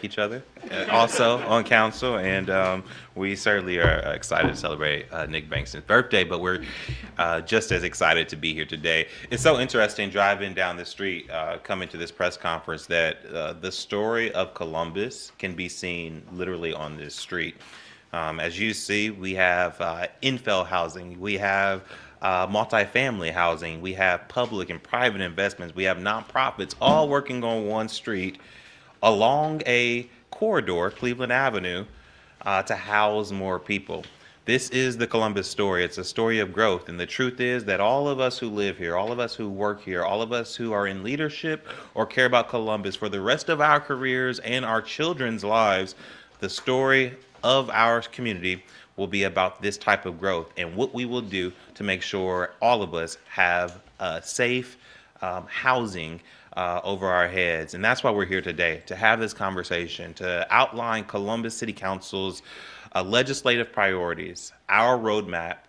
each other also on council, and we certainly are excited to celebrate Nick Bankston's birthday, but we're just as excited to be here today. It's so interesting driving down the street, coming to this press conference, that the story of Columbus can be seen literally on this street. As you see, we have infill housing, we have multifamily housing, we have public and private investments, we have nonprofits all working on one street along a corridor, Cleveland Avenue, to house more people. This is the Columbus story. It's a story of growth. And the truth is that all of us who live here, all of us who work here, all of us who are in leadership or care about Columbus for the rest of our careers and our children's lives, the story of our community will be about this type of growth and what we will do to make sure all of us have safe housing over our heads. And that's why we're here today, to have this conversation, to outline Columbus City Council's legislative priorities, our roadmap,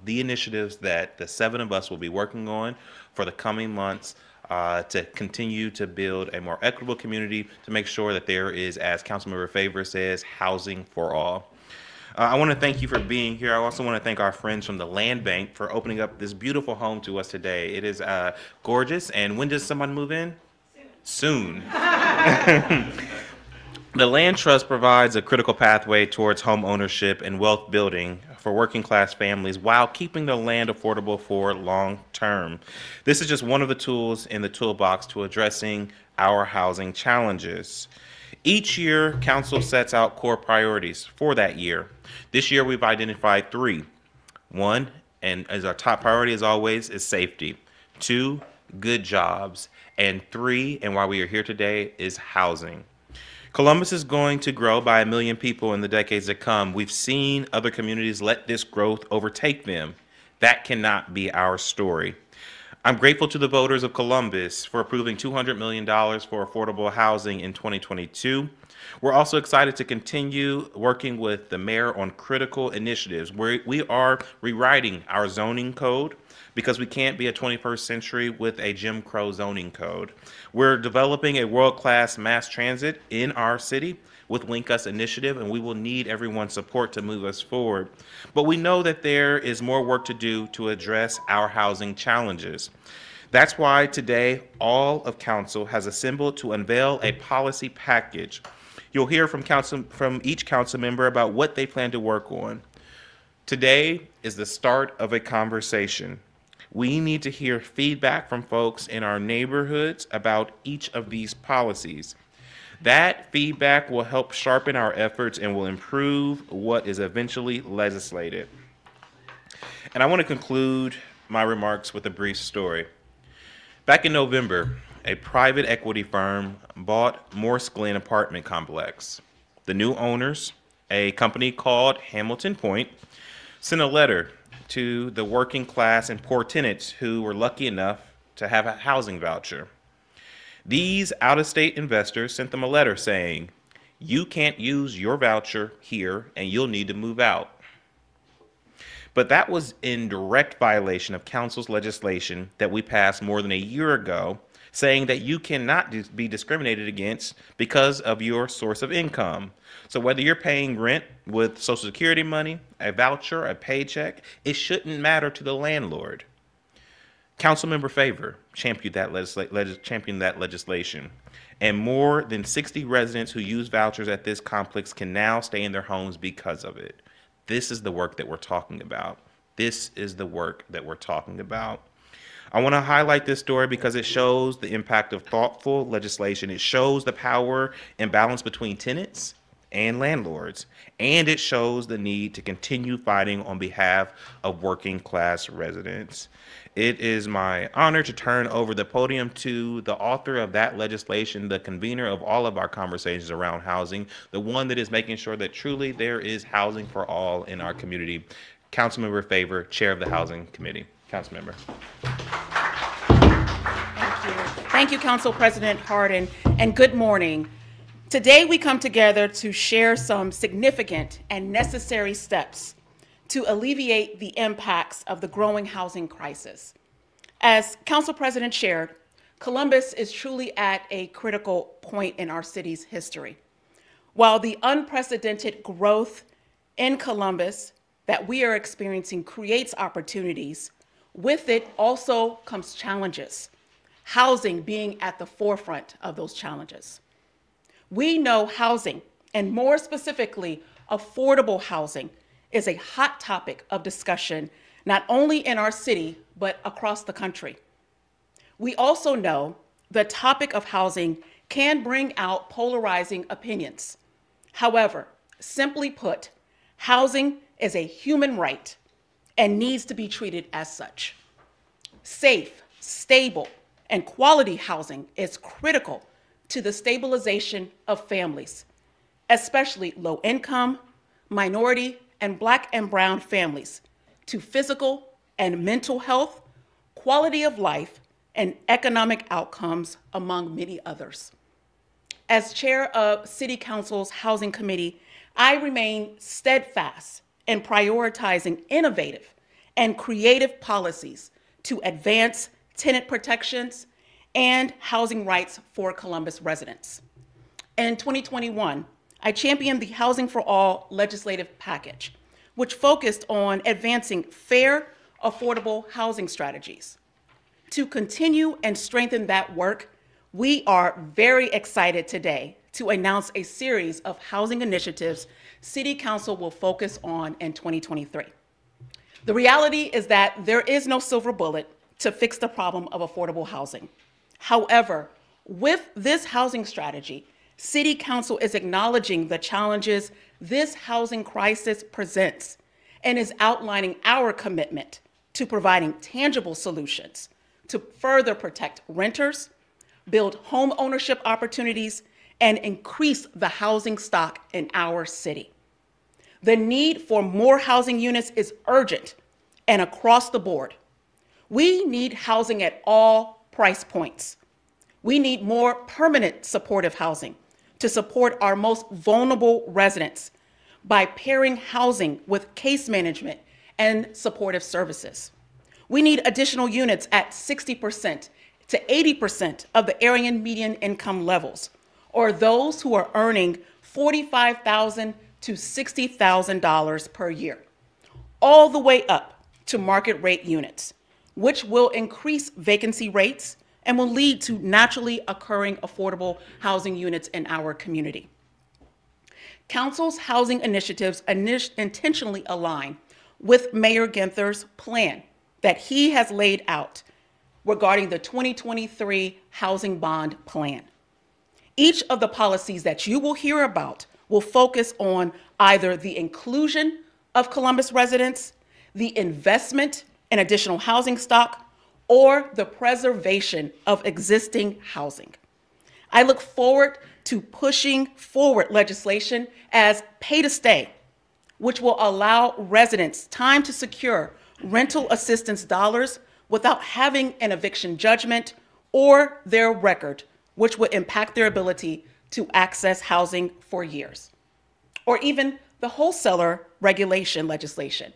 the initiatives that the seven of us will be working on for the coming months to continue to build a more equitable community, to make sure that there is, as Councilmember Favor says, housing for all. I want to thank you for being here. I also want to thank our friends from the Land Bank for opening up this beautiful home to us today. It is gorgeous. And when does someone move in? Soon. The Land Trust provides a critical pathway towards home ownership and wealth building for working class families while keeping the land affordable for long term. This is just one of the tools in the toolbox to addressing our housing challenges. Each year, Council sets out core priorities for that year. This year, we've identified three. One, and as our top priority as always, is safety. Two, good jobs. And three, and why we are here today, is housing. Columbus is going to grow by 1 million people in the decades to come. We've seen other communities let this growth overtake them. That cannot be our story. I'm grateful to the voters of Columbus for approving $200 million for affordable housing in 2022. We're also excited to continue working with the mayor on critical initiatives where we are rewriting our zoning code because we can't be a 21st century with a Jim Crow zoning code. We're developing a world-class mass transit in our city with Link Us initiative, and we will need everyone's support to move us forward. But we know that there is more work to do to address our housing challenges. That's why today all of council has assembled to unveil a policy package. You'll hear from each council member about what they plan to work on. Today is the start of a conversation. We need to hear feedback from folks in our neighborhoods about each of these policies. That feedback will help sharpen our efforts and will improve what is eventually legislated. And I want to conclude my remarks with a brief story. Back in November, a private equity firm bought Morse Glen apartment complex. The new owners, a company called Hamilton Point, sent a letter to the working class and poor tenants who were lucky enough to have a housing voucher. These out-of-state investors sent them a letter saying, "You can't use your voucher here and you'll need to move out." But that was in direct violation of council's legislation that we passed more than a year ago, saying that you cannot be discriminated against because of your source of income. So whether you're paying rent with Social Security money, a voucher, a paycheck, it shouldn't matter to the landlord. Councilmember Favor championed that legislation, and more than 60 residents who use vouchers at this complex can now stay in their homes because of it. This is the work that we're talking about. This is the work that we're talking about. I want to highlight this story because it shows the impact of thoughtful legislation. It shows the power imbalance between tenants and landlords, and it shows the need to continue fighting on behalf of working class residents. It is my honor to turn over the podium to the author of that legislation, the convener of all of our conversations around housing, the one that is making sure that truly there is housing for all in our community. Councilmember Favor, Chair of the Housing Committee. Councilmember. Thank you. Thank you, Council President Hardin, and good morning. Today we come together to share some significant and necessary steps to alleviate the impacts of the growing housing crisis. As Council President shared, Columbus is truly at a critical point in our city's history. While the unprecedented growth in Columbus that we are experiencing creates opportunities, with it also comes challenges, housing being at the forefront of those challenges. We know housing, and more specifically, affordable housing, is a hot topic of discussion, not only in our city, but across the country. We also know the topic of housing can bring out polarizing opinions. However, simply put, housing is a human right and needs to be treated as such. Safe, stable, and quality housing is critical to the stabilization of families, especially low-income, minority, and Black and brown families, to physical and mental health, quality of life, and economic outcomes, among many others. As chair of City Council's Housing Committee, I remain steadfast in prioritizing innovative and creative policies to advance tenant protections and housing rights for Columbus residents. In 2021, I championed the Housing for All legislative package, which focused on advancing fair, affordable housing strategies. To continue and strengthen that work, we are very excited today to announce a series of housing initiatives City Council will focus on in 2023. The reality is that there is no silver bullet to fix the problem of affordable housing. However, with this housing strategy, City Council is acknowledging the challenges this housing crisis presents and is outlining our commitment to providing tangible solutions to further protect renters, build home ownership opportunities, and increase the housing stock in our city. The need for more housing units is urgent and across the board. We need housing at all price points. We need more permanent supportive housing to support our most vulnerable residents by pairing housing with case management and supportive services. We need additional units at 60% to 80% of the area median income levels, or those who are earning $45,000 to $60,000 per year, all the way up to market rate units, which will increase vacancy rates and will lead to naturally occurring affordable housing units in our community. Council's housing initiatives intentionally align with Mayor Ginther's plan that he has laid out regarding the 2023 Housing Bond Plan. Each of the policies that you will hear about will focus on either the inclusion of Columbus residents, the investment in additional housing stock, or the preservation of existing housing. I look forward to pushing forward legislation as Pay to Stay, which will allow residents time to secure rental assistance dollars without having an eviction judgment or their record, which would impact their ability to access housing for years. Or even the wholesaler regulation legislation,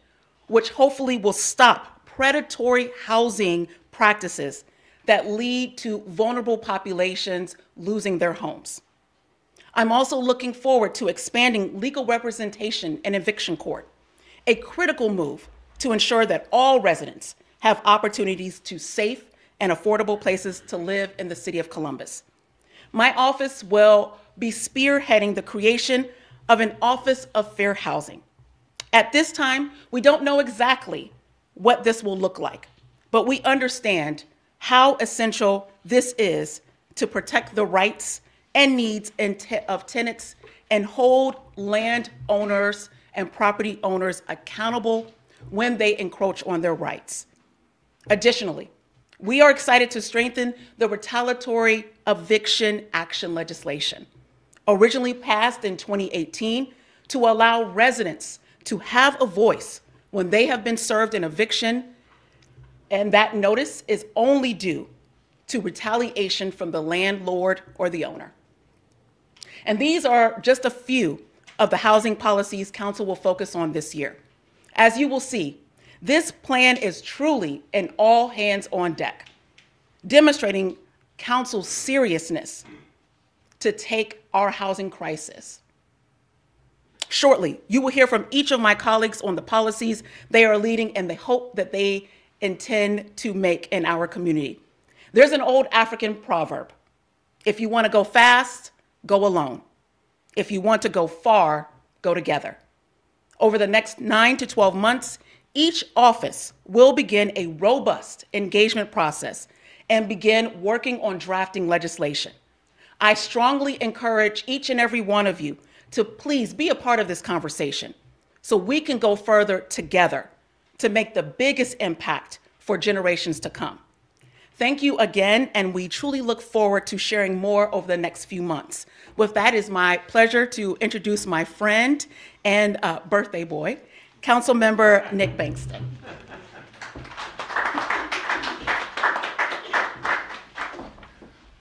which hopefully will stop predatory housing practices that lead to vulnerable populations losing their homes. I'm also looking forward to expanding legal representation in eviction court, a critical move to ensure that all residents have opportunities to safe and affordable places to live in the city of Columbus. My office will be spearheading the creation of an Office of Fair Housing. At this time, we don't know exactly what this will look like, but we understand how essential this is to protect the rights and needs of tenants and hold landowners and property owners accountable when they encroach on their rights. Additionally, we are excited to strengthen the retaliatory eviction action legislation, originally passed in 2018, to allow residents to have a voice when they have been served an eviction, and that notice is only due to retaliation from the landlord or the owner. And these are just a few of the housing policies Council will focus on this year. As you will see, this plan is truly an all hands on deck, demonstrating Council's seriousness to take our housing crisis Shortly, you will hear from each of my colleagues on the policies they are leading and the hope that they intend to make in our community. There's an old African proverb: if you want to go fast, go alone. If you want to go far, go together. Over the next 9 to 12 months, each office will begin a robust engagement process and begin working on drafting legislation. I strongly encourage each and every one of you to please be a part of this conversation so we can go further together to make the biggest impact for generations to come. Thank you again, and we truly look forward to sharing more over the next few months. With that, it's my pleasure to introduce my friend and birthday boy, Councilmember Nick Bankston.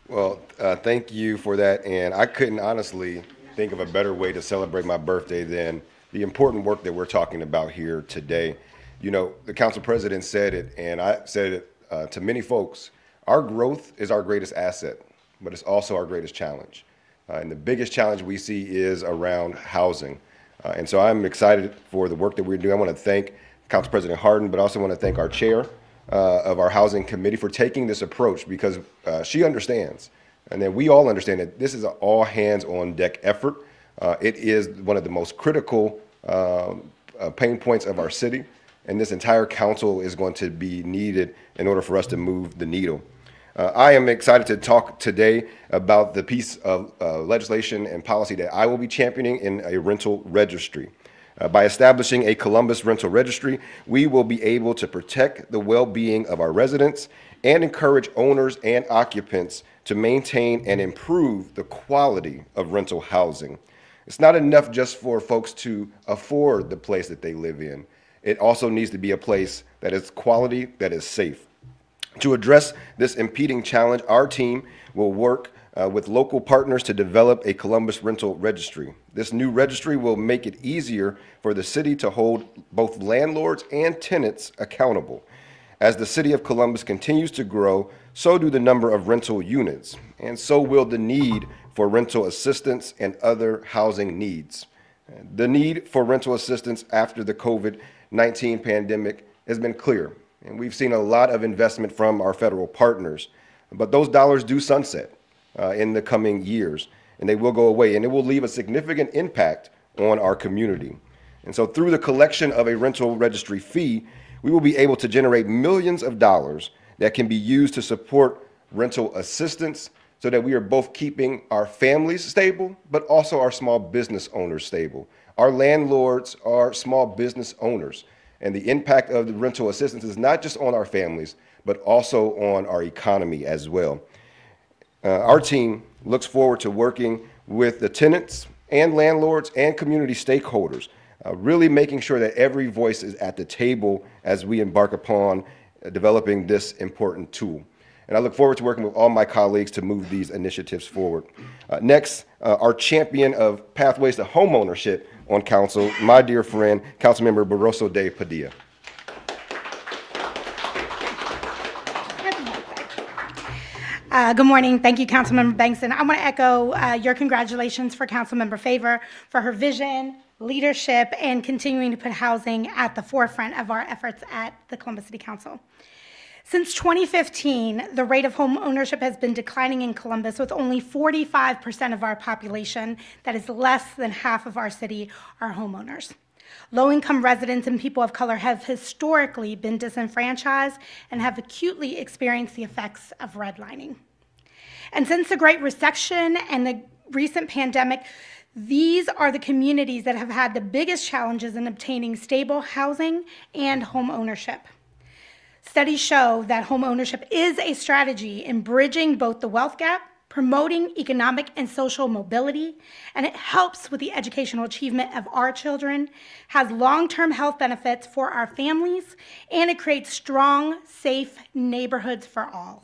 Well, thank you for that, and I couldn't honestly think of a better way to celebrate my birthday than the important work that we're talking about here today. You know, the council president said it, and I said it to many folks: our growth is our greatest asset, but it's also our greatest challenge. And the biggest challenge we see is around housing. And so I'm excited for the work that we're doing. I want to thank Council President Hardin, but also want to thank our chair of our housing committee for taking this approach, because she understands, and then we all understand that this is an all hands on deck effort. It is one of the most critical pain points of our city, and this entire council is going to be needed in order for us to move the needle. I am excited to talk today about the piece of legislation and policy that I will be championing in a rental registry. By establishing a Columbus rental registry, we will be able to protect the well-being of our residents and encourage owners and occupants to maintain and improve the quality of rental housing. It's not enough just for folks to afford the place that they live in. It also needs to be a place that is quality, that is safe. To address this impeding challenge, our team will work with local partners to develop a Columbus rental registry. This new registry will make it easier for the city to hold both landlords and tenants accountable. As the city of Columbus continues to grow, so do the number of rental units, and so will the need for rental assistance and other housing needs. The need for rental assistance after the COVID-19 pandemic has been clear, and we've seen a lot of investment from our federal partners, but those dollars do sunset in the coming years, and they will go away, and it will leave a significant impact on our community. And so through the collection of a rental registry fee, we will be able to generate millions of dollars that can be used to support rental assistance so that we are both keeping our families stable, but also our small business owners stable. Our landlords are small business owners, and the impact of the rental assistance is not just on our families, but also on our economy as well. Our team looks forward to working with the tenants and landlords and community stakeholders, really making sure that every voice is at the table as we embark upon developing this important tool. And I look forward to working with all my colleagues to move these initiatives forward. Next, our champion of pathways to homeownership on council, my dear friend, Councilmember Barroso de Padilla. Good morning. Thank you, Councilmember Bankston. I want to echo your congratulations for Councilmember Favor for her vision, leadership, and continuing to put housing at the forefront of our efforts at the Columbus City Council. Since 2015, the rate of home ownership has been declining in Columbus, with only 45% of our population, that is less than half of our city, are homeowners. Low-income residents and people of color have historically been disenfranchised and have acutely experienced the effects of redlining. And since the Great Recession and the recent pandemic, these are the communities that have had the biggest challenges in obtaining stable housing and home ownership. Studies show that home ownership is a strategy in bridging both the wealth gap, promoting economic and social mobility, and it helps with the educational achievement of our children, has long-term health benefits for our families, and it creates strong, safe neighborhoods for all.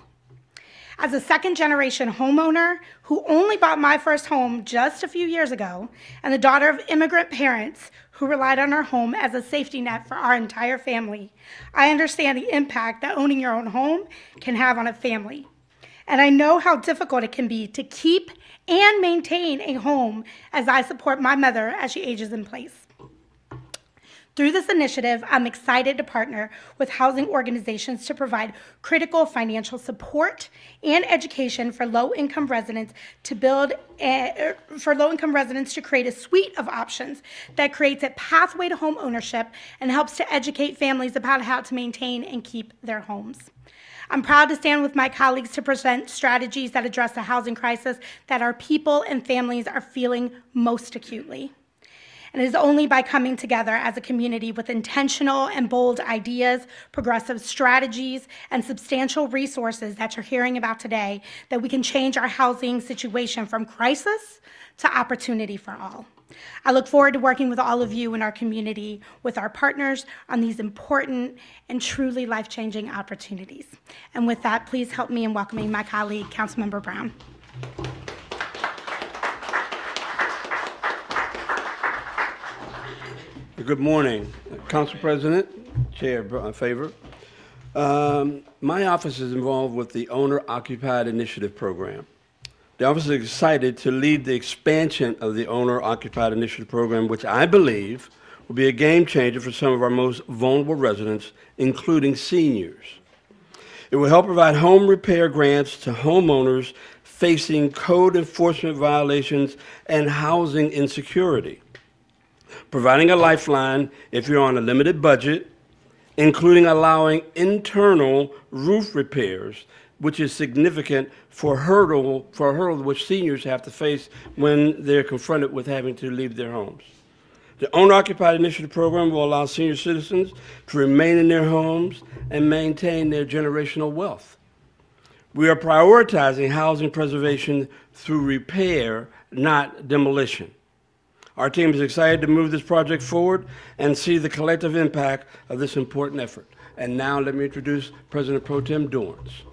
As a second-generation homeowner who only bought my first home just a few years ago, and the daughter of immigrant parents who relied on our home as a safety net for our entire family, I understand the impact that owning your own home can have on a family. and I know how difficult it can be to keep and maintain a home as I support my mother as she ages in place. Through this initiative, I'm excited to partner with housing organizations to provide critical financial support and education for low-income residents to create a suite of options that creates a pathway to home ownership and helps to educate families about how to maintain and keep their homes. I'm proud to stand with my colleagues to present strategies that address the housing crisis that our people and families are feeling most acutely. And it is only by coming together as a community with intentional and bold ideas, progressive strategies, and substantial resources that you're hearing about today that we can change our housing situation from crisis to opportunity for all. I look forward to working with all of you in our community, with our partners on these important and truly life-changing opportunities. And with that, please help me in welcoming my colleague, Councilmember Brown. Good morning, Council President, Chair Favor. My office is involved with the Owner-Occupied Initiative Program. The office is excited to lead the expansion of the Owner-Occupied Initiative Program, which I believe will be a game changer for some of our most vulnerable residents, including seniors. It will help provide home repair grants to homeowners facing code enforcement violations and housing insecurity, providing a lifeline if you're on a limited budget, including allowing internal roof repairs, which is significant for a hurdle which seniors have to face when they're confronted with having to leave their homes. The Owner-Occupied Initiative Program will allow senior citizens to remain in their homes and maintain their generational wealth. We are prioritizing housing preservation through repair, not demolition. Our team is excited to move this project forward and see the collective impact of this important effort. And now let me introduce President Pro Tem Dorns.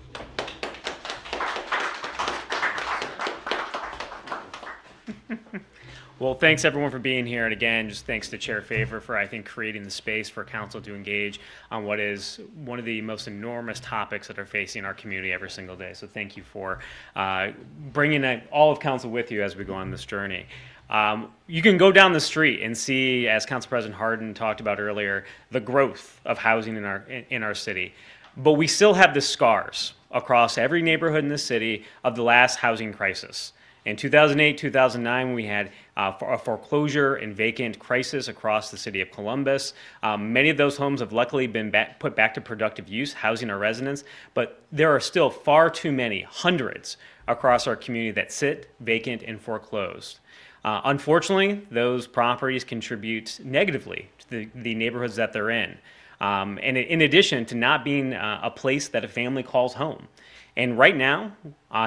Well, thanks everyone for being here, and again, just thanks to Chair Favor for, I think, creating the space for council to engage on what is one of the most enormous topics that are facing our community every single day. So thank you for bringing all of council with you as we go on this journey. You can go down the street and see, as Council President Hardin talked about earlier, the growth of housing in our city. But we still have the scars across every neighborhood in the city of the last housing crisis. In 2008, 2009, we had a foreclosure and vacant crisis across the city of Columbus. Many of those homes have luckily been put back to productive use, housing our residents, but there are still far too many, hundreds, across our community that sit vacant and foreclosed. Unfortunately, those properties contribute negatively to the neighborhoods that they're in. And in addition to not being a place that a family calls home. And right now,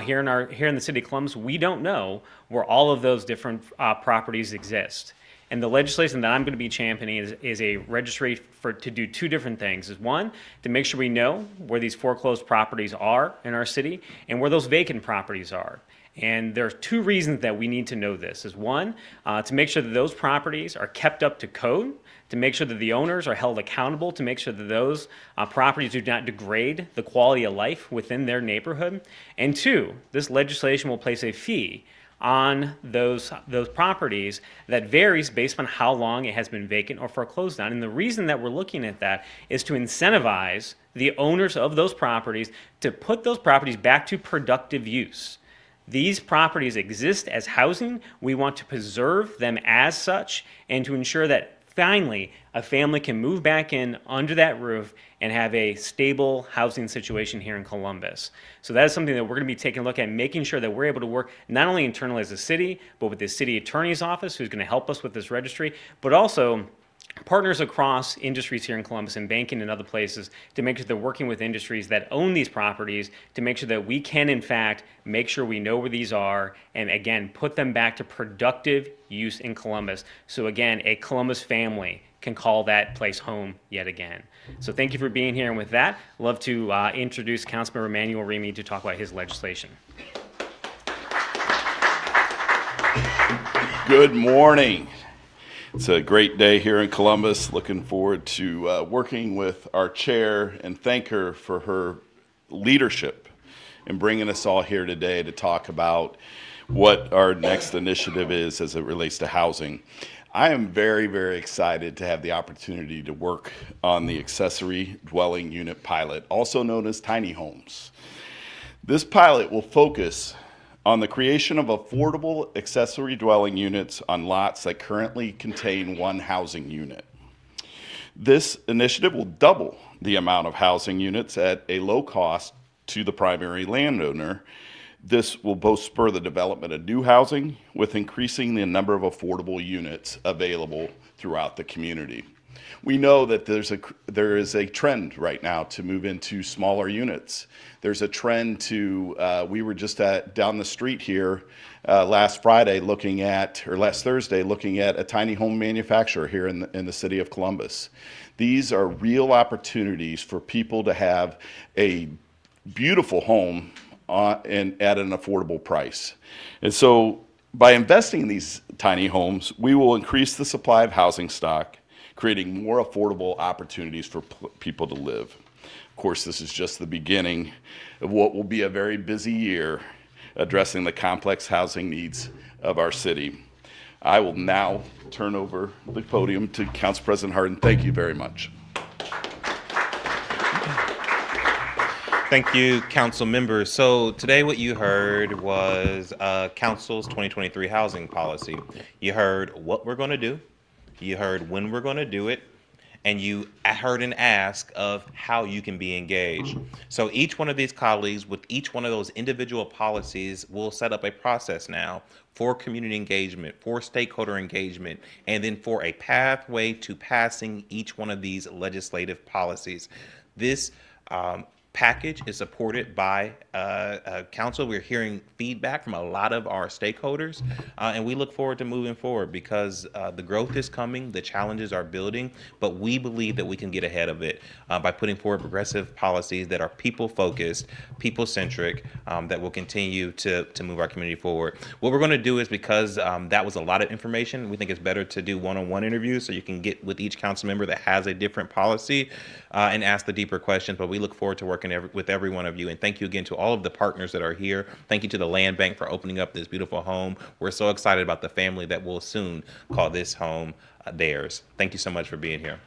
here in the city of Columbus, we don't know where all of those different properties exist. And the legislation that I'm going to be championing is a registry to do two different things. Is one, to make sure we know where these foreclosed properties are in our city and where those vacant properties are. And there are two reasons that we need to know this. Is one, to make sure that those properties are kept up to code, to make sure that the owners are held accountable, to make sure that those properties do not degrade the quality of life within their neighborhood. And two, this legislation will place a fee on those properties that varies based on how long it has been vacant or foreclosed on. And the reason that we're looking at that is to incentivize the owners of those properties to put those properties back to productive use. These properties exist as housing. We want to preserve them as such and to ensure that finally a family can move back in under that roof and have a stable housing situation here in Columbus. So that is something that we're going to be taking a look at, making sure that we're able to work not only internally as a city, but with the city attorney's office, who's going to help us with this registry, but also partners across industries here in Columbus and banking and other places to make sure they're working with industries that own these properties to make sure that we can, in fact, make sure we know where these are and, again, put them back to productive use in Columbus. So, again, a Columbus family can call that place home yet again. So thank you for being here. And with that, I'd love to introduce Councilmember Emmanuel Remy to talk about his legislation. Good morning. It's a great day here in Columbus. Looking forward to working with our chair and thank her for her leadership and bringing us all here today to talk about what our next initiative is as it relates to housing. I am very, very excited to have the opportunity to work on the accessory dwelling unit pilot, also known as tiny homes. This pilot will focus on the creation of affordable accessory dwelling units on lots that currently contain one housing unit. This initiative will double the amount of housing units at a low cost to the primary landowner. This will both spur the development of new housing with increasing the number of affordable units available throughout the community. We know that there is a trend right now to move into smaller units. There's a trend to, we were just down the street here last Thursday looking at a tiny home manufacturer here in the city of Columbus. These are real opportunities for people to have a beautiful home and at an affordable price. And so by investing in these tiny homes, we will increase the supply of housing stock, creating more affordable opportunities for people to live. Of course, this is just the beginning of what will be a very busy year addressing the complex housing needs of our city. I will now turn over the podium to Council President Hardin. Thank you very much. Thank you, council members. So today what you heard was council's 2023 housing policy. You heard what we're going to do. You heard when we're going to do it. And you heard an ask of how you can be engaged. So each one of these colleagues with each one of those individual policies will set up a process now for community engagement, for stakeholder engagement, and then for a pathway to passing each one of these legislative policies. This package is supported by council. We're hearing feedback from a lot of our stakeholders, and we look forward to moving forward because the growth is coming, the challenges are building, but we believe that we can get ahead of it by putting forward progressive policies that are people-focused, people-centric, that will continue to move our community forward. What we're going to do is, because that was a lot of information, we think it's better to do one-on-one interviews so you can get with each council member that has a different policy and ask the deeper questions, but we look forward to working with every one of you. And thank you again to all of the partners that are here. Thank you to the Land Bank for opening up this beautiful home. We're so excited about the family that will soon call this home theirs. Thank you so much for being here.